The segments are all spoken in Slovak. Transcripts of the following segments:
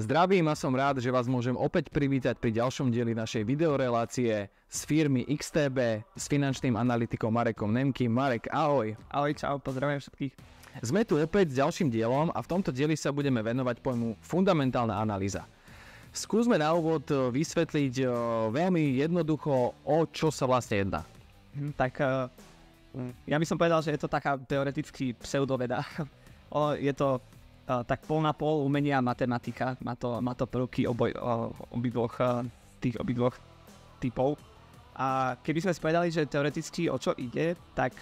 Zdravím a som rád, že vás môžem opäť privítať pri ďalšom dieli našej videorelácie z firmy XTB s finančným analytikom Marekom Nemkým. Marek, ahoj. Ahoj, čau, pozdravujem všetkých. Sme tu opäť s ďalším dielom a v tomto dieli sa budeme venovať pojmu fundamentálna analýza. Skúsme na úvod vysvetliť veľmi jednoducho, o čo sa vlastne jedná. Ja by som povedal, že je to taká teoreticky pseudoveda. Je to tak pol na pol umenie a matematika. Má to prvky obidvoch typov. A keby sme spovedali, že teoreticky o čo ide, tak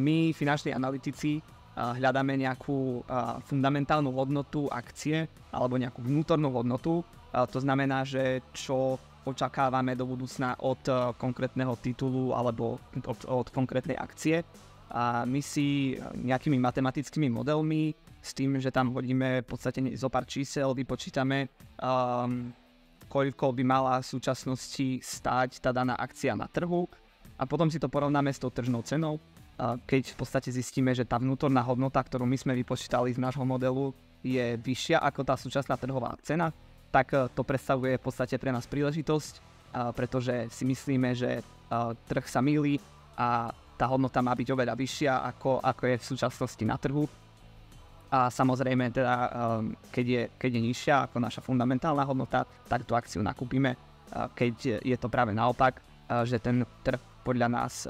my, finanční analytici, hľadáme nejakú fundamentálnu hodnotu akcie alebo nejakú vnútornú hodnotu. To znamená, že čo očakávame do budúcna od konkrétneho titulu alebo od konkrétnej akcie. A my si nejakými matematickými modelmi s tým, že tam hodíme v podstate zo pár čísel, vypočítame, koľko by mala v súčasnosti stáť tá daná akcia na trhu a potom si to porovnáme s tou tržnou cenou. Keď v podstate zistíme, že tá vnútorná hodnota, ktorú my sme vypočítali z nášho modelu, je vyššia ako tá súčasná trhová cena, tak to predstavuje v podstate pre nás príležitosť, pretože si myslíme, že trh sa mýli a tá hodnota má byť oveľa vyššia ako je v súčasnosti na trhu. A samozrejme, teda, keď je nižšia ako naša fundamentálna hodnota, tak tú akciu nakúpime. Keď je to práve naopak, že ten trh podľa nás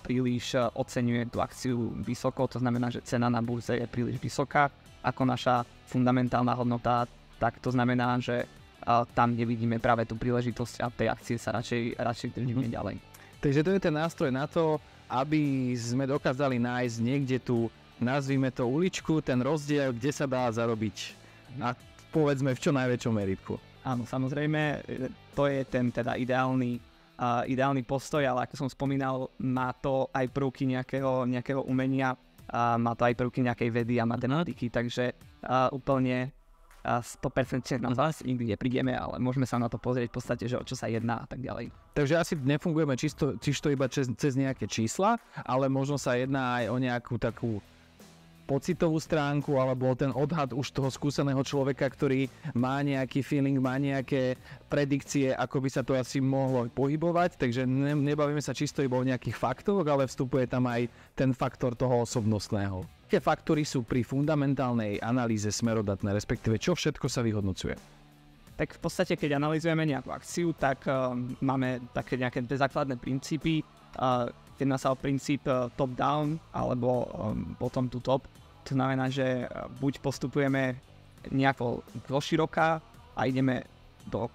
príliš oceňuje tú akciu vysoko, to znamená, že cena na burze je príliš vysoká ako naša fundamentálna hodnota, tak to znamená, že tam nevidíme práve tú príležitosť a tej akcie sa radšej držíme ďalej. Takže to je ten nástroj na to, aby sme dokázali nájsť niekde tú, nazvime to uličku, ten rozdiel, kde sa dá zarobiť a povedzme v čo najväčšom meritku. Áno, samozrejme, to je ten teda ideálny postoj, ale ako som spomínal, má to aj prvky nejakého umenia, má to aj prvky nejakej vedy a matematiky, takže úplne 100% na vás nikdy neprídeme, ale môžeme sa na to pozrieť v podstate, že o čo sa jedná a tak ďalej. Takže asi nefungujeme čisto iba cez nejaké čísla, ale možno sa jedná aj o nejakú takú pocitovú stránku alebo ten odhad už toho skúseného človeka, ktorý má nejaký feeling, má nejaké predikcie, ako by sa to asi mohlo pohybovať, takže nebavíme sa čisto iba o nejakých faktoroch, ale vstupuje tam aj ten faktor toho osobnostného. Aké faktory sú pri fundamentálnej analýze smerodatné, respektíve čo všetko sa vyhodnocuje? Tak v podstate, keď analyzujeme nejakú akciu, tak máme také nejaké základné princípy. Jedná sa o princíp top-down alebo bottom to top. To znamená, že buď postupujeme nejako zoširoka a ideme do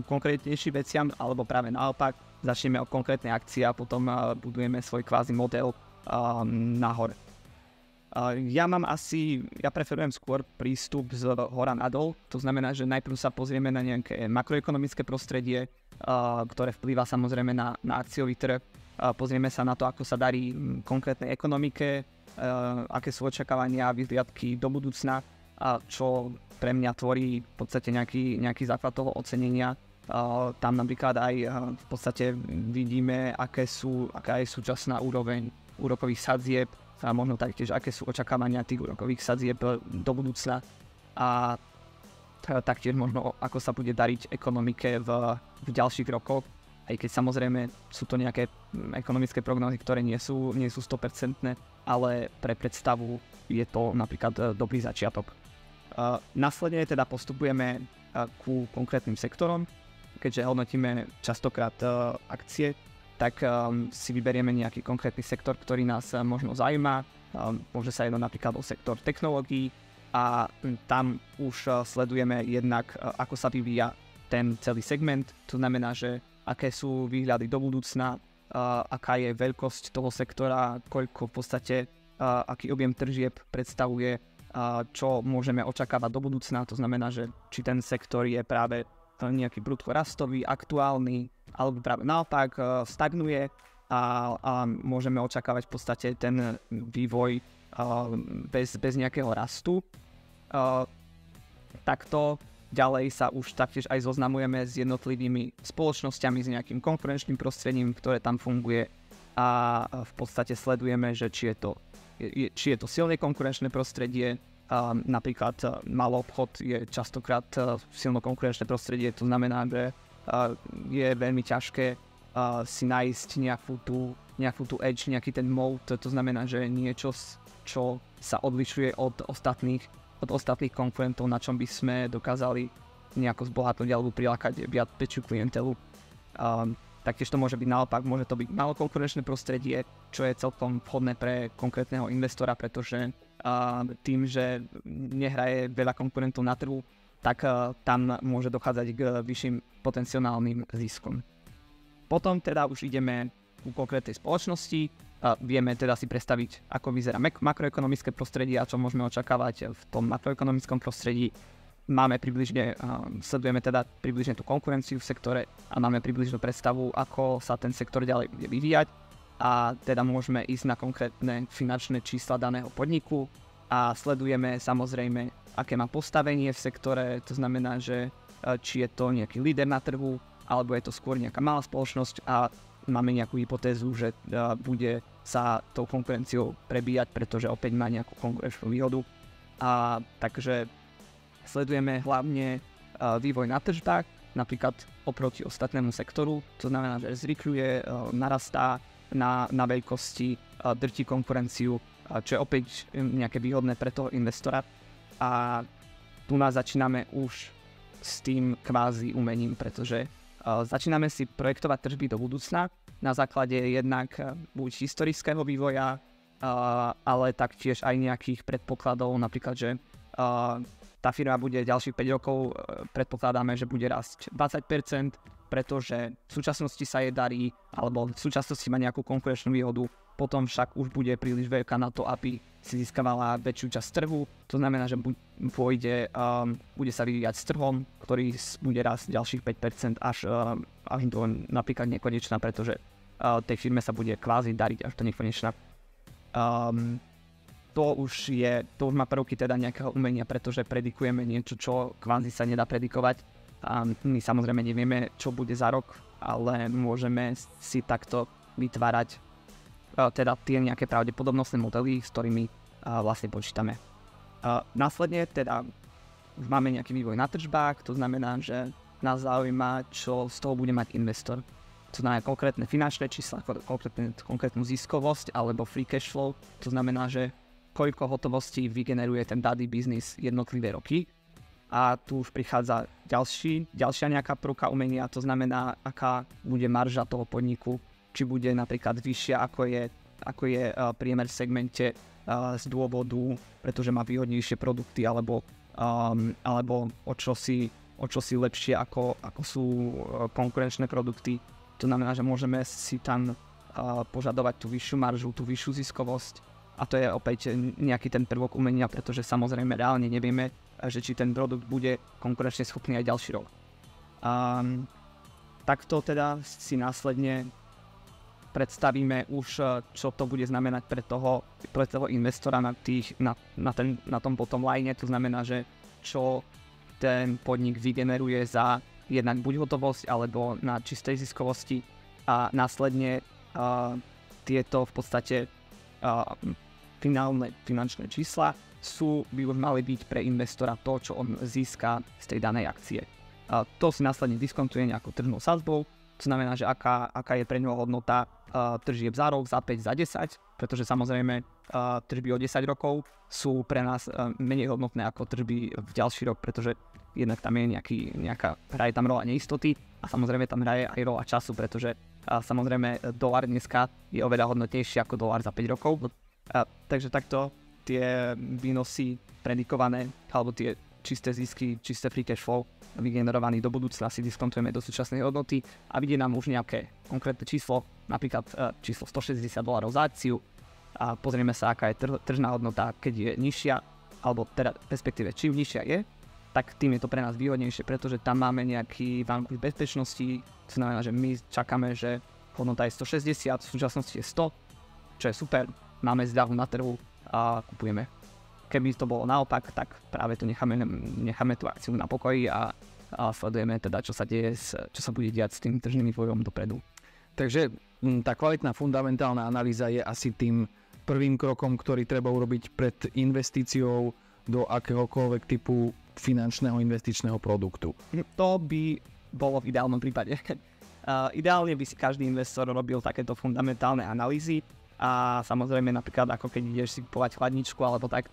konkrétnejších veciam, alebo práve naopak začneme od konkrétnej akcie a potom budujeme svoj kvázi model nahor. Ja preferujem skôr prístup z hora nadol, to znamená, že najprv sa pozrieme na nejaké makroekonomické prostredie, ktoré vplýva samozrejme na akciový trh. Pozrieme sa na to, ako sa darí konkrétnej ekonomike, aké sú očakávania a vyhliadky do budúcna, čo pre mňa tvorí v podstate nejaký základ toho ocenenia. Tam napríklad aj v podstate vidíme, aká je súčasná úroveň úrokových sadzieb, a možno taktiež, aké sú očakávania tých úrokových sadzieb do budúcna a taktiež možno, ako sa bude dariť ekonomike v ďalších rokoch. Aj keď samozrejme sú to nejaké ekonomické prognózy, ktoré nie sú 100%, ale pre predstavu je to napríklad dobrý začiatok. Následne teda postupujeme ku konkrétnym sektorom, keďže hodnotíme častokrát akcie, tak si vyberieme nejaký konkrétny sektor, ktorý nás možno zaujíma. Môže sa jednať napríklad o sektor technológií a tam už sledujeme jednak, ako sa vyvíja ten celý segment. To znamená, že aké sú výhľady do budúcna, aká je veľkosť toho sektora, koľko v podstate, aký objem tržieb predstavuje, čo môžeme očakávať do budúcna. To znamená, že či ten sektor je práve nejaký prudko rastový, aktuálny, alebo práve naopak stagnuje a môžeme očakávať v podstate ten vývoj bez nejakého rastu. Takto ďalej sa už taktiež aj zoznamujeme s jednotlivými spoločnosťami, s nejakým konkurenčným prostredím, ktoré tam funguje a v podstate sledujeme, že či je to silné konkurenčné prostredie, Napríklad malý obchod je častokrát silno konkurenčné prostredie, to znamená, že je veľmi ťažké si nájsť nejakú tú edge, nejaký ten mode, to znamená, že niečo, čo sa odlišuje od ostatných konkurentov, na čom by sme dokázali nejako zbohatnúť alebo prilákať väčšiu klientelu. Taktiež to môže byť naopak, môže to byť malokonkurenčné prostredie, čo je celkom vhodné pre konkrétneho investora, pretože tým, že nehraje veľa konkurentov na trhu, tak tam môže dochádzať k vyšším potenciálnym ziskom. Potom teda už ideme ku konkrétnej spoločnosti, vieme teda si predstaviť, ako vyzerá makroekonomické prostredie a čo môžeme očakávať v tom makroekonomickom prostredí. Sledujeme teda približne tú konkurenciu v sektore a máme približnú predstavu, ako sa ten sektor ďalej bude vyvíjať a teda môžeme ísť na konkrétne finančné čísla daného podniku a sledujeme samozrejme, aké má postavenie v sektore, to znamená, že či je to nejaký líder na trhu alebo je to skôr nejaká malá spoločnosť a máme nejakú hypotézu, že bude sa tou konkurenciou prebíjať, pretože opäť má nejakú konkurenčnú výhodu. Takže sledujeme hlavne vývoj na tržbách, napríklad oproti ostatnému sektoru, to znamená, že zrýchľuje, narastá na veľkosti, drtí konkurenciu, čo je opäť nejaké výhodné pre toho investora. A tu nás začíname už s tým kvázi umením, pretože začíname si projektovať tržby do budúcna na základe jednak buď historického vývoja, ale taktiež aj nejakých predpokladov, napríklad, že tá firma bude ďalších 5 rokov, predpokladáme, že bude rásť 20%, pretože v súčasnosti sa jej darí, alebo v súčasnosti má nejakú konkurenčnú výhodu, potom však už bude príliš veľká na to, aby si získavala väčšiu časť trhu. To znamená, že bude sa vyvíjať s trhom, ktorý bude rásť ďalších 5% až do napríklad nekonečna, pretože tej firme sa bude kvázi dariť až do nekonečna. To už má prvky teda nejakého umenia, pretože predikujeme niečo, čo kvázi sa nedá predikovať. A my samozrejme nevieme, čo bude za rok, ale môžeme si takto vytvárať teda tie nejaké pravdepodobnostné modely, s ktorými vlastne počítame. Následne teda už máme nejaký vývoj na tržbách, to znamená, že nás zaujíma, čo z toho bude mať investor. To znamená konkrétne finančné čísla, konkrétnu ziskovosť alebo free cash flow, to znamená, že koľko hotovostí vygeneruje ten daný biznis jednotlivé roky. A tu už prichádza ďalšia nejaká prvka umenia, to znamená, aká bude marža toho podniku, či bude napríklad vyššia, ako je priemer v segmente z dôvodu, pretože má výhodnejšie produkty, alebo o čosi lepšie, ako sú konkurenčné produkty. To znamená, že môžeme si tam požadovať tú vyššiu maržu, tú vyššiu ziskovosť. A to je opäť nejaký ten prvok umenia, pretože samozrejme reálne nevieme, že či ten produkt bude konkurenčne schopný aj ďalší rok. Takto teda si následne predstavíme už, čo to bude znamenať pre toho investora na tom bottom line. To znamená, že čo ten podnik vygeneruje za jednak buď hotovosť, alebo na čistej ziskovosti. A následne tieto v podstate finálne finančné čísla by už mali byť pre investora to, čo on získa z tej danej akcie. To si následne diskontuje nejakou tržnou sadzbou, to znamená, že aká je pre ňoho hodnota tržieb za rok, za 5, za 10, pretože samozrejme tržby o 10 rokov sú pre nás menej hodnotné ako tržby v ďalší rok, pretože jednak tam je hraje tam rola neistoty a samozrejme tam hraje aj rola času, pretože samozrejme dolár dneska je oveľa hodnotnejší ako dolár za 5 rokov. Takže takto tie výnosy predikované, alebo tie čisté zisky, čisté free cash flow vygenerovaný do budúcna si diskontujeme do súčasnej hodnoty a vidie nám už nejaké konkrétne číslo, napríklad číslo $160 za akciu a pozrieme sa, aká je tržná hodnota, keď je nižšia, alebo teda respektíve čím nižšia je, tak tým je to pre nás výhodnejšie, pretože tam máme nejaký vankuš bezpečnosti, to znamená, že my čakáme, že hodnota je 160, v súčasnosti je 100, čo je super, máme zľavu na trhu a kupujeme. Keby to bolo naopak, tak práve to necháme tú akciu na pokoji a sledujeme teda, čo sa bude diať s tým tržným vývojom dopredu. Takže tá kvalitná fundamentálna analýza je asi tým prvým krokom, ktorý treba urobiť pred investíciou do akéhokoľvek typu finančného investičného produktu? To by bolo v ideálnom prípade. Ideálne by si každý investor robil takéto fundamentálne analýzy a samozrejme napríklad ako keď ideš si kupovať chladničku alebo tak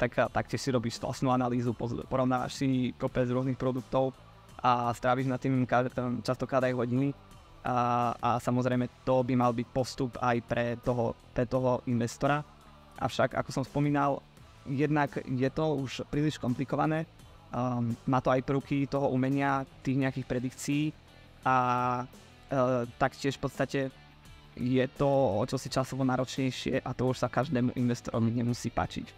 tiež si robíš vlastnú analýzu, porovnávaš si kopec rôznych produktov a stráviš na tým častokrát aj hodiny a samozrejme to by mal byť postup aj pre toho investora. Avšak ako som spomínal, jednak je to už príliš komplikované, má to aj prvky toho umenia, tých nejakých predikcií a taktiež v podstate je to o čosi časovo náročnejšie a to už sa každému investorovi nemusí páčiť.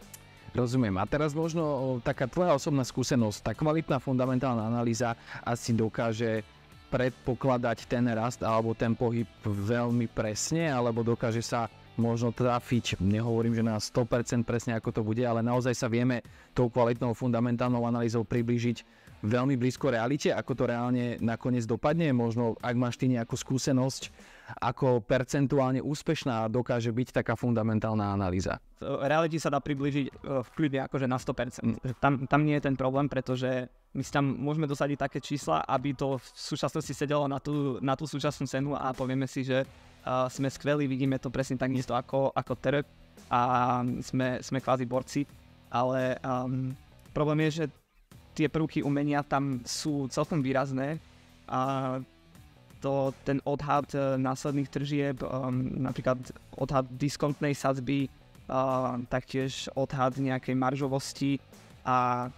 Rozumiem. A teraz možno taká tvoja osobná skúsenosť, tá kvalitná fundamentálna analýza asi dokáže predpokladať ten rast alebo ten pohyb veľmi presne, alebo dokáže sa možno trafiť, nehovorím, že na 100% presne ako to bude, ale naozaj sa vieme tou kvalitnou fundamentálnou analýzou priblížiť veľmi blízko realite, ako to reálne nakoniec dopadne. Možno, ak máš ty nejakú skúsenosť, ako percentuálne úspešná dokáže byť taká fundamentálna analýza. Realite sa dá priblížiť v kľude akože na 100%. Tam nie je ten problém, pretože my si tam môžeme dosadiť také čísla, aby to v súčasnosti sedelo na tú súčasnú cenu a povieme si, že sme skvelí, vidíme to presne tak isto ako trh a sme kvázi borci, ale problém je, že tie prvky umenia tam sú celkom výrazné a ten odhad následných tržieb, napríklad odhad diskontnej sadzby, taktiež odhad nejakej maržovosti a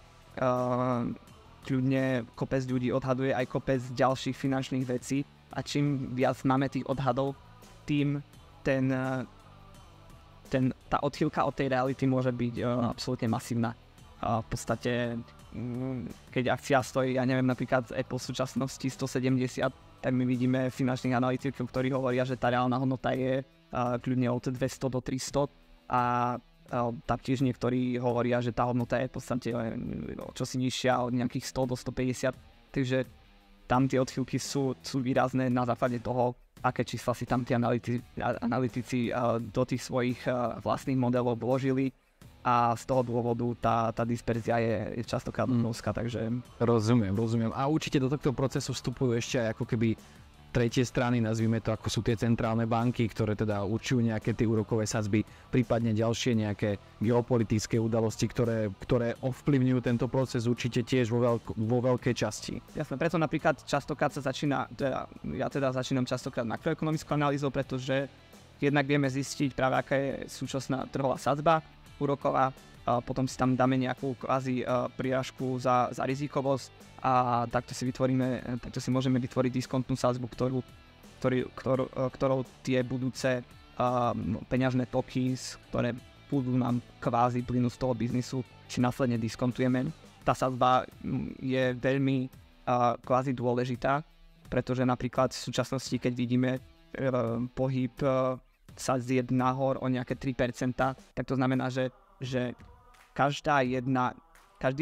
kľudne kopec ľudí odhaduje aj kopec ďalších finančných vecí a čím viac máme tých odhadov, tým tá odchýlka od tej reality môže byť absolútne masívna. V podstate, keď akcia stojí, ja neviem, napríklad Apple v súčasnosti 170, tak my vidíme finančných analytikov, ktorí hovoria, že tá reálna hodnota je kľudne od 200 do 300 a taktiež niektorí hovoria, že tá hodnota je v podstate čosi nižšia od nejakých 100 do 150, takže tam tie odchýlky sú výrazné na základe toho, aké čísla si tam tí analytici do tých svojich vlastných modelov vložili a z toho dôvodu tá disperzia je častokrát obrovská, takže... Rozumiem. A určite do tohto procesu vstupujú ešte aj ako keby tretie strany, nazvime to, ako sú tie centrálne banky, ktoré teda určujú nejaké tie úrokové sadzby, prípadne ďalšie nejaké geopolitické udalosti, ktoré ovplyvňujú tento proces určite tiež vo veľkej časti. Jasné, preto napríklad častokrát ja začínam častokrát makroekonomickou analýzou, pretože jednak vieme zistiť práve aká je súčasná trhová sadzba úroková, a potom si tam dáme nejakú kvázi prirážku za rizikovosť a takto si môžeme vytvoriť diskontnú sadzbu, ktorou tie budúce peňažné toky, ktoré budú nám kvázi plynúť z toho biznisu, si následne diskontujeme. Tá sadzba je veľmi kvázi dôležitá, pretože napríklad v súčasnosti, keď vidíme pohyb sadzieb nahor o nejaké 3%, tak to znamená, že každý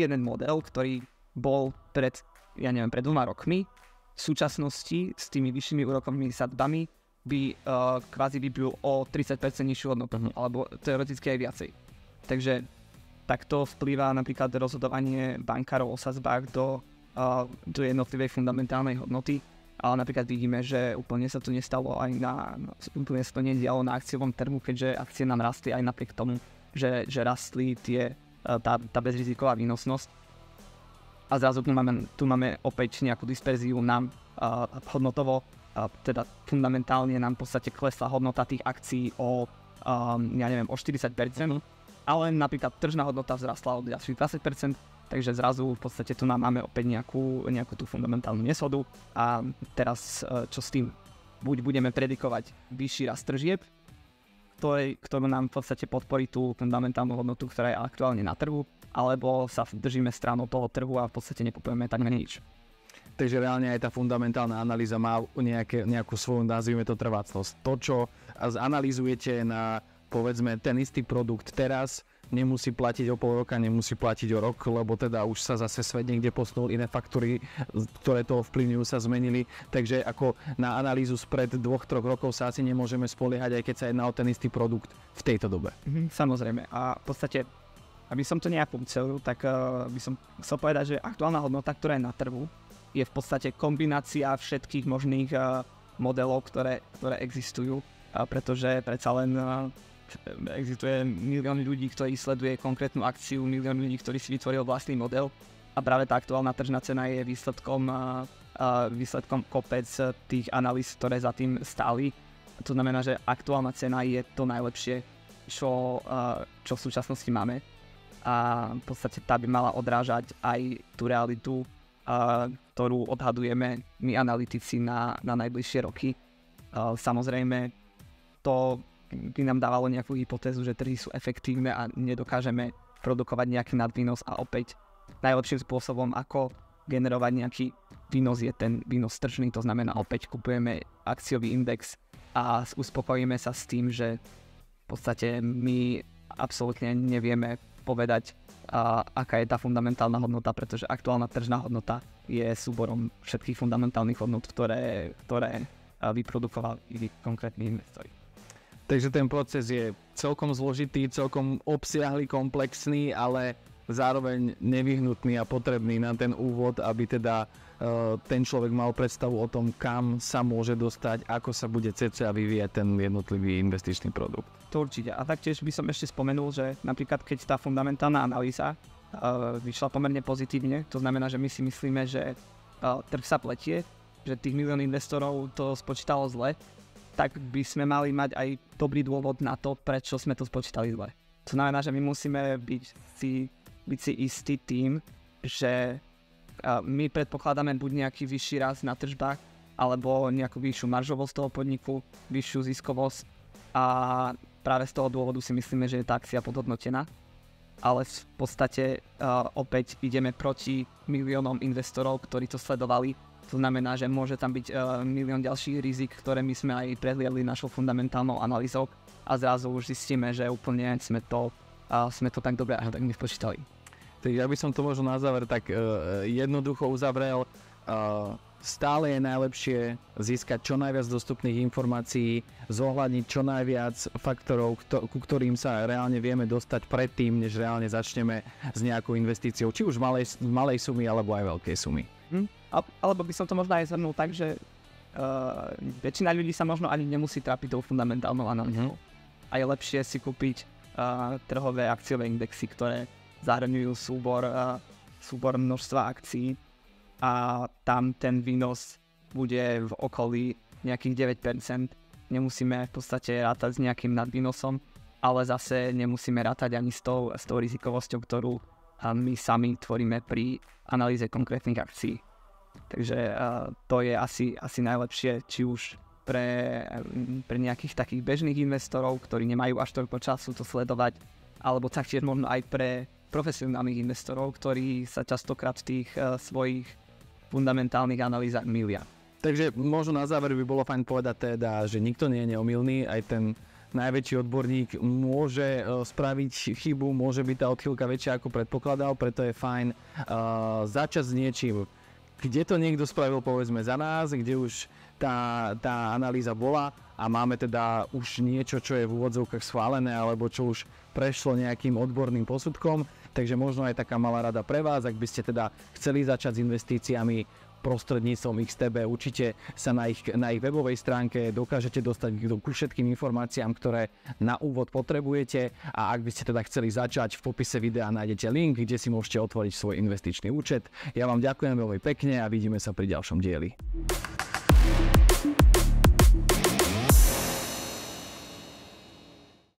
jeden model, ktorý bol pred 2 rokmi, v súčasnosti s tými vyššími úrokovými sadzbami by kvázi vybil o 30% nižšiu hodnotu, alebo teoreticky aj viacej. Takže takto vplýva napríklad rozhodovanie bankárov o sadzbách do jednotlivej fundamentálnej hodnoty, ale napríklad vidíme, že úplne sa to nestalo aj úplne sa to nedialo na akciovom trhu, keďže akcie nám rastli aj napriek tomu, že rastli tá bezriziková výnosnosť. A zrazu tu máme opäť nejakú disperziu nám hodnotovo, teda fundamentálne nám v podstate klesla hodnota tých akcií o 40%, ale napríklad tržná hodnota vzrastla o ďalších 20%, takže zrazu v podstate tu máme opäť nejakú tú fundamentálnu neshodu a teraz čo s tým? Buď budeme predikovať vyšší rast tržieb, ktorú nám v podstate podporí tú fundamentálnu hodnotu, ktorá je aktuálne na trhu, alebo sa držíme stranou toho trhu a v podstate nekupujeme takmer nič. Takže reálne aj tá fundamentálna analýza má nejakú svoju, nazvime to, trvácnosť. To, čo analýzujete na, povedzme, ten istý produkt teraz, nemusí platiť o pol roka, nemusí platiť o rok, lebo teda už sa zase svet niekde posunul, iné faktory, ktoré to ovplyvňujú, sa zmenili. Takže ako na analýzu spred 2-3 rokov sa asi nemôžeme spoliehať, aj keď sa jedná o ten istý produkt v tejto dobe. Samozrejme. A v podstate Aby som to nejak ucelil, tak by som chcel povedať, že aktuálna hodnota, ktorá je na trhu, je v podstate kombinácia všetkých možných modelov, ktoré existujú, pretože predsa len existuje milión ľudí, ktorí sleduje konkrétnu akciu, milión ľudí, ktorí si vytvoril vlastný model a práve tá aktuálna tržná cena je výsledkom kopec tých analýz, ktoré za tým stáli. To znamená, že aktuálna cena je to najlepšie, čo v súčasnosti máme. A v podstate tá by mala odrážať aj tú realitu, ktorú odhadujeme my analytici na najbližšie roky. Samozrejme, to by nám dávalo nejakú hypotézu, že trhy sú efektívne a nedokážeme produkovať nejaký nadvýnos a opäť najlepším spôsobom, ako generovať nejaký výnos je ten výnos tržný, to znamená opäť kupujeme akciový index a uspokojíme sa s tým, že v podstate my absolútne nevieme povedať, aká je tá fundamentálna hodnota, pretože aktuálna tržná hodnota je súborom všetkých fundamentálnych hodnot, ktoré vyprodukovali konkrétni investori. Takže ten proces je celkom zložitý, celkom obsiahly, komplexný, ale zároveň nevyhnutný a potrebný na ten úvod, aby teda ten človek mal predstavu o tom, kam sa môže dostať, ako sa bude cca vyvíjať ten jednotlivý investičný produkt. To určite. A taktiež by som ešte spomenul, že napríklad keď tá fundamentálna analýza vyšla pomerne pozitívne, to znamená, že my si myslíme, že trh sa pletie, že tých milión investorov to spočítalo zle, tak by sme mali mať aj dobrý dôvod na to, prečo sme to spočítali zle. To znamená, že my musíme byť si istý tým, že my predpokladáme buď nejaký vyšší rast na tržbách, alebo nejakú vyššiu maržovosť toho podniku, vyššiu ziskovosť a práve z toho dôvodu si myslíme, že je tá akcia podhodnotená. Ale v podstate opäť ideme proti miliónom investorov, ktorí to sledovali. To znamená, že môže tam byť milión ďalších rizik, ktoré my sme aj prehliadli našou fundamentálnou analýzou a zrazu už zistíme, že úplne sme to tak dobre až tak nespočítali. Tak ja by som to možno na záver tak jednoducho uzavrel. Stále je najlepšie získať čo najviac dostupných informácií, zohľadniť čo najviac faktorov, ku ktorým sa reálne vieme dostať predtým, než reálne začneme s nejakou investíciou, či už malej sumy alebo aj veľkej sumy. Alebo by som to možno aj zhrnul tak, že väčšina ľudí sa možno ani nemusí trápiť tou fundamentálnou analýzou. A je lepšie si kúpiť trhové akciové indexy, ktoré zahrňujú súbor množstva akcií a tam ten výnos bude v okolí nejakých 9%. Nemusíme v podstate rátať s nejakým nadvýnosom, ale zase nemusíme rátať ani s tou rizikovosťou, ktorú my sami tvoríme pri analýze konkrétnych akcií. Takže to je asi najlepšie, či už pre nejakých takých bežných investorov, ktorí nemajú až toľko času to sledovať, alebo taktiež možno aj pre profesionálnych investorov, ktorí sa častokrát v tých svojich fundamentálnych analýzach milia. Takže možno na záver by bolo fajn povedať teda, že nikto nie je neomylný, aj ten najväčší odborník môže spraviť chybu, môže byť tá odchýlka väčšia ako predpokladal, preto je fajn začať s niečím, kde to niekto spravil povedzme za nás, kde už tá analýza bola a máme teda už niečo, čo je v úvodzovkách schválené alebo čo už prešlo nejakým odborným posudkom. Takže možno aj taká malá rada pre vás, ak by ste teda chceli začať s investíciami prostredníctvom XTB, určite sa na ich webovej stránke dokážete dostať ku všetkým informáciám, ktoré na úvod potrebujete, a ak by ste teda chceli začať, v popise videa nájdete link, kde si môžete otvoriť svoj investičný účet. Ja vám ďakujem veľmi pekne a vidíme sa pri ďalšom dieli.